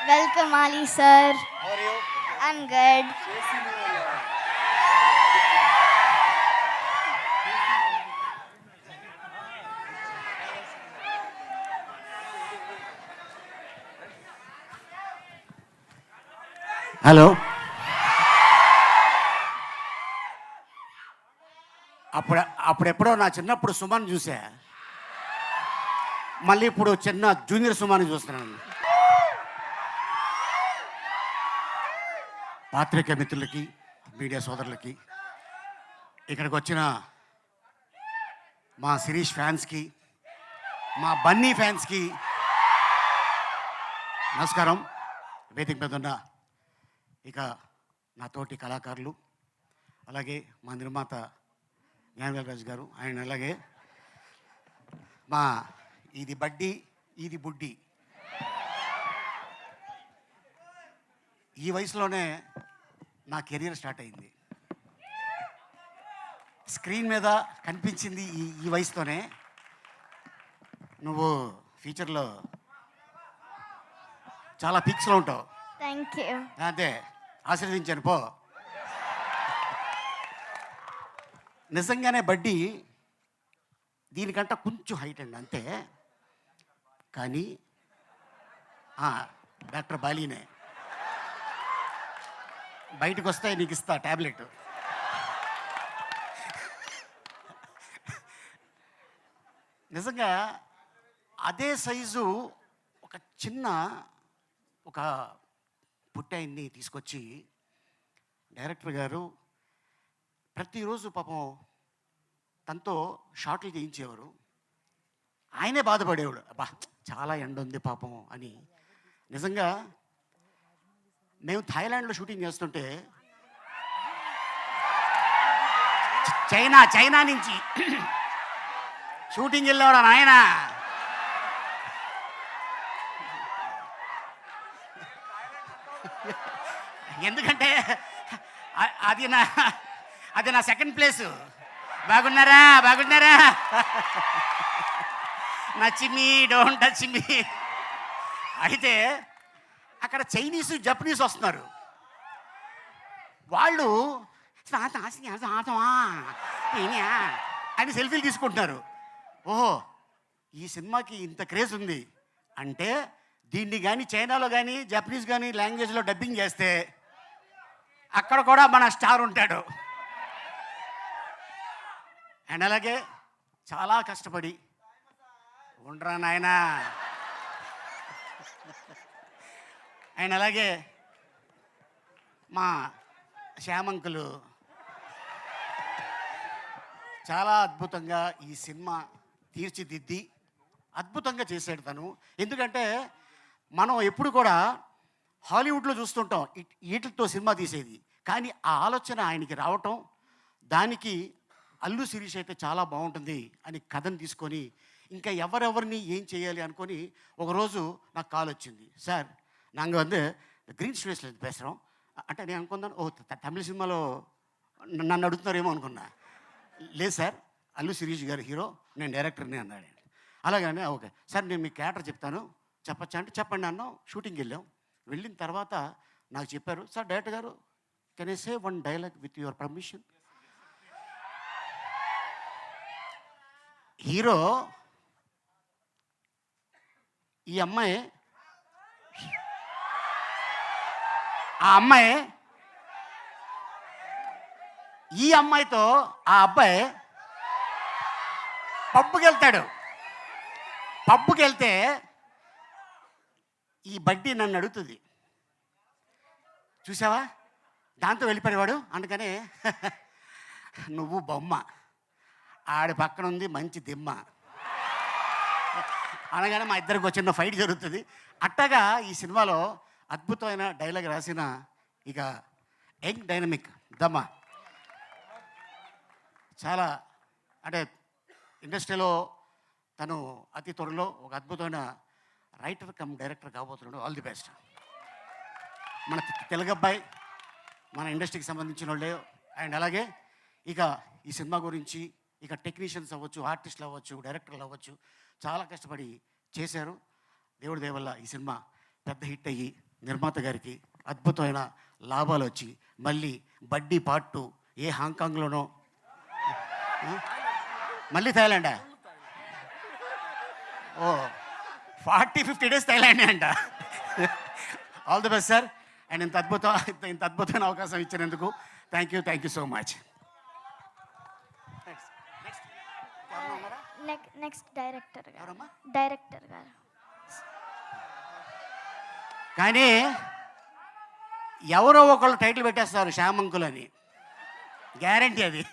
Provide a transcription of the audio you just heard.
Welcome, Ali sir. How are you? I'm good. Hello, అప్పుడెప్పుడో నా చిన్నప్పుడు సుమన్ చూసా, మళ్ళీ ఇప్పుడు చిన్న జూనియర్ సుమాని చూస్తున్నాను. పాత్రికేయ మిత్రులకి, మీడియా సోదరులకి, ఇక్కడికి వచ్చిన మా శిరీష్ ఫ్యాన్స్కి, మా బన్నీ ఫ్యాన్స్కి నమస్కారం. వేదిక మీద ఉన్న ఇక నా తోటి కళాకారులు, అలాగే మా నిర్మాత జ్ఞానవేల్ గారు, ఆయన అలాగే మా ఇది బడ్డీ ఇది బుడ్డి, ఈ వయసులోనే నా కెరీర్ స్టార్ట్ అయింది. స్క్రీన్ మీద కనిపించింది ఈ వయసుతోనే. నువ్వు ఫ్యూచర్లో చాలా పీక్స్లో ఉంటావు. Thank you. అంతే, ఆశీర్వదించాను పో. నిజంగానే బడ్డీ దీనికంట కొంచెం హైట్ అండి అంతే, కానీ డాక్టర్ బాలీనే. బయటకు వస్తే నీకు ఇస్తా ట్యాబ్లెట్. నిజంగా అదే సైజు ఒక చిన్న ఒక పుట్టాయిని తీసుకొచ్చి డైరెక్టర్ గారు ప్రతిరోజు పాపం తనతో షార్ట్లు చేయించేవారు. ఆయనే బాధపడేవాడు, అబ్బా చాలా ఎండ ఉంది పాపం అని. నిజంగా మేము థాయిలాండ్లో షూటింగ్ చేస్తుంటే చైనా నుంచి షూటింగ్ వెళ్ళేవాడు నాయన. ఎందుకంటే అది నా సెకండ్ ప్లేసు. బాగున్నారా నచ్చిమి డోంట్ టచ్ మీ. అయితే అక్కడ చైనీసు జపనీస్ వస్తున్నారు. వాళ్ళు అని సెల్ఫీలు తీసుకుంటున్నారు. ఓహో, ఈ సినిమాకి ఇంత క్రేజ్ ఉంది అంటే దీన్ని కానీ చైనాలో కానీ జపనీస్ కానీ లాంగ్వేజ్లో డబ్బింగ్ చేస్తే అక్కడ కూడా మన స్టార్ ఉంటాడు. అండ్ అలాగే చాలా కష్టపడి ఉండరా నాయనా. అండ్ అలాగే మా శ్యామంకులు చాలా అద్భుతంగా ఈ సినిమా తీర్చిదిద్ది అద్భుతంగా చేశాడు తను. ఎందుకంటే మనం ఎప్పుడు కూడా హాలీవుడ్లో చూస్తుంటాం వీటితో సినిమా తీసేది, కానీ ఆ ఆలోచన ఆయనకి రావటం, దానికి అల్లు శిరీష్ అయితే చాలా బాగుంటుంది అని కథను తీసుకొని ఇంకా ఎవరెవరిని ఏం చేయాలి అనుకొని ఒకరోజు నాకు కాల్ వచ్చింది. సార్ நாங்கள் வந்து గ్రీన్ స్టూడియోస్లో பேசுகிறோம் అంటే నేను అనుకున్నాను, ఓ తమిళ సినిమాలో నన్ను అడుగుతున్నారేమో అనుకున్నా. లేదు సార్, అల్లు శిరీష్ గారు హీరో, నేను డైరెక్టర్ని అన్నాడు. అలాగనే ఓకే సార్, నేను మీ క్యారెక్టర్ చెప్తాను చెప్పచ్చా అంటే చెప్పండి అన్నాం. షూటింగ్కి వెళ్ళిన తర్వాత నాకు చెప్పారు, సార్ డైరెక్టర్ గారు can I say one dialogue with your permission. Hero ఈ అమ్మాయి, ఆ అమ్మాయి ఈ అమ్మాయితో ఆ అబ్బాయి పబ్బుకి వెళ్తాడు. పబ్బుకి వెళ్తే ఈ బడ్డీ నన్ను అడుగుతుంది, చూసావా దాంతో వెళ్ళిపోయేవాడు. అందుకనే నువ్వు బొమ్మ, ఆడి పక్కన ఉంది మంచి దిమ్మ అనగానే మా ఇద్దరికి వచ్చిన ఫైట్ జరుగుతుంది. అట్టగా ఈ సినిమాలో అద్భుతమైన డైలాగ్ రాసిన ఇక యంగ్ డైనమిక్ దమ్మ, చాలా అంటే ఇండస్ట్రీలో తను అతి త్వరలో ఒక అద్భుతమైన రైటర్ కమ్ డైరెక్టర్ కాబోతున్నాడు. All the best. మన తెలుగు అబ్బాయి, మన ఇండస్ట్రీకి సంబంధించిన వాళ్ళే. అండ్ అలాగే ఇక ఈ సినిమా గురించి ఇక టెక్నీషియన్స్ అవ్వచ్చు, ఆర్టిస్టులు అవ్వచ్చు, డైరెక్టర్లు అవ్వచ్చు, చాలా కష్టపడి చేశారు. దేవుడి దయ వల్ల ఈ సినిమా పెద్ద హిట్ అయ్యి నిర్మాత గారికి అద్భుతమైన లాభాలు వచ్చి మళ్ళీ బడ్డీ పార్ట్ 2 ఏ హాంకాంగ్లోనో మళ్ళీ థాయిలాండా ఓ 40-50 డేస్ థాయిలాండే అంట. All the best sir. And ఇంత అద్భుతమైన అవకాశం ఇచ్చినందుకు thank you so much. Next director గారు. ఎవరమ్మా? డైరెక్టర్ గారు. కానీ ఎవరో ఒకళ్ళు టైటిల్ పెట్టేస్తారు శ్యామ్ అంకుల్ అని, గ్యారంటీ అది.